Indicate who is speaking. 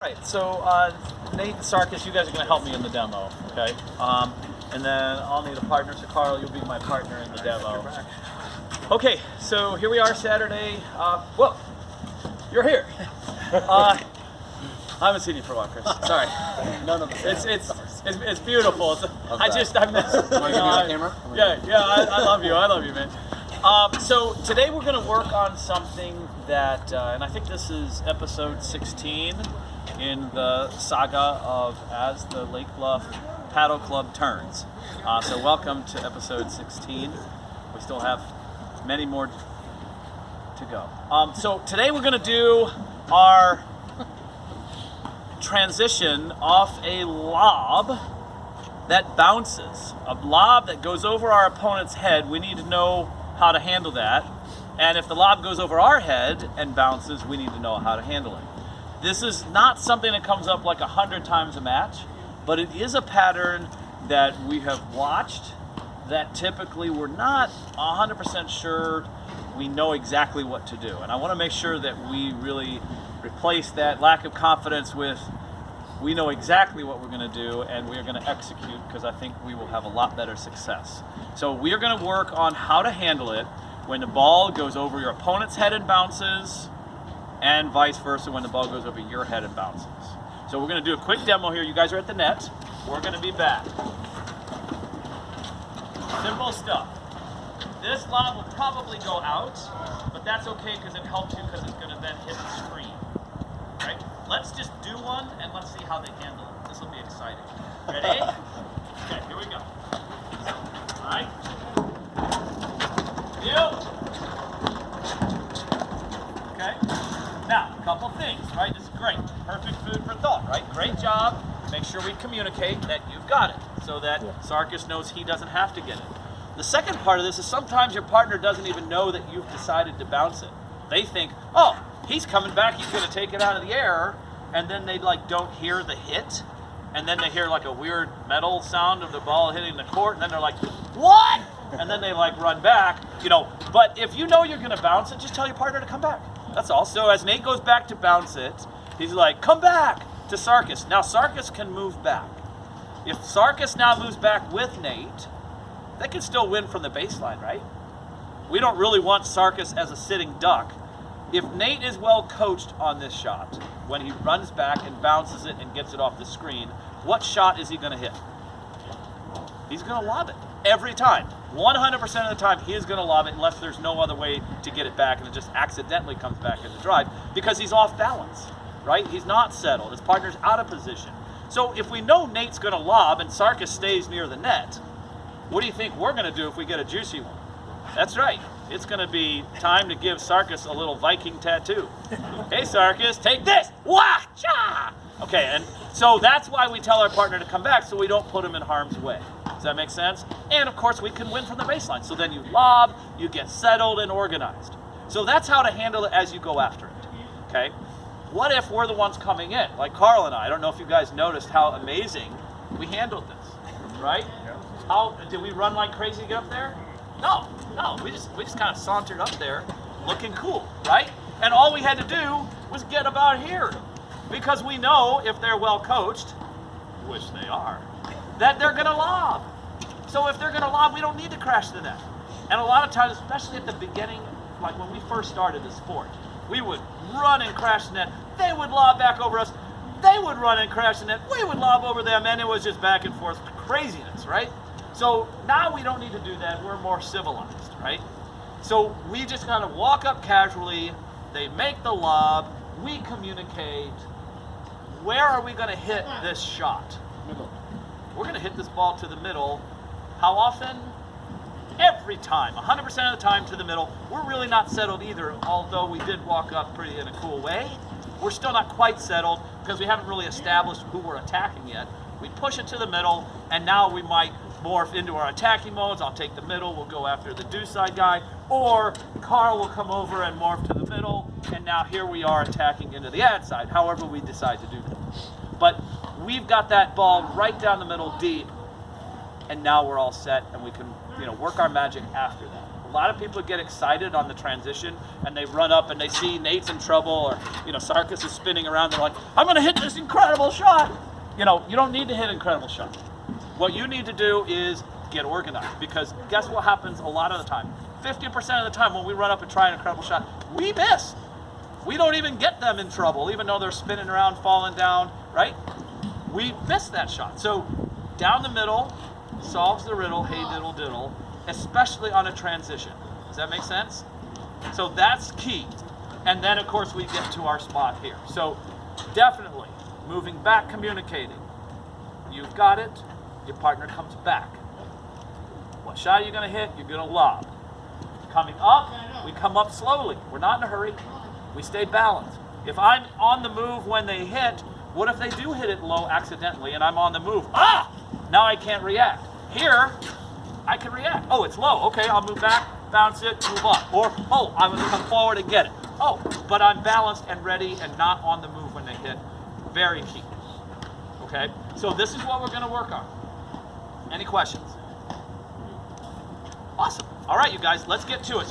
Speaker 1: Right, so Nate and Sarkis, you guys are going to help me in the demo, okay? And then I'll need a partner. So Carl, you'll be my partner in the demo. Okay, so here we are Saturday. Well, you're here. I haven't seen you for a while, Chris. Sorry.
Speaker 2: None of us.
Speaker 1: It's beautiful. I miss.
Speaker 2: Want to give me the camera?
Speaker 1: Yeah. I love you. I love you, man. So today we're going to work on something that, and I think this is episode 16 in the saga of As the Lake Bluff Paddle Club Turns. So welcome to episode 16. We still have many more to go. So today we're going to do our transition off a lob that bounces. A lob that goes over our opponent's head. We need to know how to handle that. And if the lob goes over our head and bounces, we need to know how to handle it. This is not something that comes up like 100 times a match, but it is a pattern that we have watched that typically we're not 100% sure we know exactly what to do. And I want to make sure that we really replace that lack of confidence with we know exactly what we're going to do and we are going to execute, because I think we will have a lot better success. So we are going to work on how to handle it when the ball goes over your opponent's head and bounces, and vice versa when the ball goes over your head and bounces. So we're going to do a quick demo here. You guys are at the net. We're going to be back. Simple stuff. This lob will probably go out, but that's okay because it helps you because it's going to then hit the screen. Right? Let's just do one and let's see how they handle it. This will be exciting. Ready? Okay, here we go. All right. Okay. Now, a couple things, right? This is great. Perfect food for thought, right? Great job. Make sure we communicate that you've got it so that Sarkis knows he doesn't have to get it. The second part of this is sometimes your partner doesn't even know that you've decided to bounce it. They think, oh, he's coming back, he's going to take it out of the air, and then they don't hear the hit, and then they hear like a weird metal sound of the ball hitting the court, and then they're like, what? And then they run back, But if you know you're going to bounce it, just tell your partner to come back. That's all. So as Nate goes back to bounce it, he's like, come back to Sarkis. Now Sarkis can move back. If Sarkis now moves back with Nate, they can still win from the baseline, right? We don't really want Sarkis as a sitting duck. If Nate is well coached on this shot, when he runs back and bounces it and gets it off the screen, what shot is he going to hit? He's going to lob it every time. 100% of the time, he is going to lob it unless there's no other way to get it back and it just accidentally comes back as a drive because he's off balance, right? He's not settled. His partner's out of position. So if we know Nate's going to lob and Sarkis stays near the net, what do you think we're going to do if we get a juicy one? That's right. It's going to be time to give Sarkis a little Viking tattoo. Hey, Sarkis, take this. Wah! Cha! Okay, and so that's why we tell our partner to come back so we don't put him in harm's way. Does that make sense? And of course, we can win from the baseline. So then you lob, you get settled and organized. So that's how to handle it as you go after it. Okay? What if we're the ones coming in, like Carl and I don't know if you guys noticed how amazing we handled this, right? How did we run like crazy to get up there? No, we just kind of sauntered up there looking cool, right? And all we had to do was get about here, because we know if they're well coached, which they are, that they're gonna lob. So if they're gonna lob, we don't need to crash the net. And a lot of times, especially at the beginning, like when we first started the sport, we would run and crash the net. They would lob back over us. They would run and crash the net. We would lob over them, and it was just back and forth craziness, right? So now we don't need to do that. We're more civilized, right? So we just kind of walk up casually. They make the lob. We communicate. Where are we going to hit this shot?
Speaker 2: Middle.
Speaker 1: We're going to hit this ball to the middle. How often? Every time. 100% of the time to the middle. We're really not settled either, although we did walk up pretty in a cool way. We're still not quite settled because we haven't really established who we're attacking yet. We push it to the middle, and now we might morph into our attacking modes. I'll take the middle, we'll go after the do side guy, or Carl will come over and morph to the middle, and now here we are attacking into the ad side, however we decide to do that. But we've got that ball right down the middle deep, and now we're all set, and we can work our magic after that. A lot of people get excited on the transition and they run up and they see Nate's in trouble, or Sarkis is spinning around. They're like, I'm going to hit this incredible shot. You don't need to hit an incredible shot. What you need to do is get organized, because guess what happens a lot of the time? 50% of the time when we run up and try an incredible shot, we miss. We don't even get them in trouble, even though they're spinning around, falling down, right? We miss that shot. So down the middle solves the riddle, hey diddle diddle, especially on a transition. Does that make sense? So that's key. And then of course we get to our spot here. So definitely moving back, communicating. You've got it, your partner comes back. What shot are you gonna hit? You're gonna lob. Coming up, we come up slowly. We're not in a hurry. We stay balanced. If I'm on the move when they hit, what if they do hit it low accidentally and I'm on the move? Now I can't react. Here, I can react. Oh, it's low. Okay, I'll move back, bounce it, move on. Or, oh, I'm gonna come forward and get it. Oh, but I'm balanced and ready and not on the move when they hit. Very key. Okay, so this is what we're gonna work on. Any questions? Awesome. All right, you guys, let's get to it. So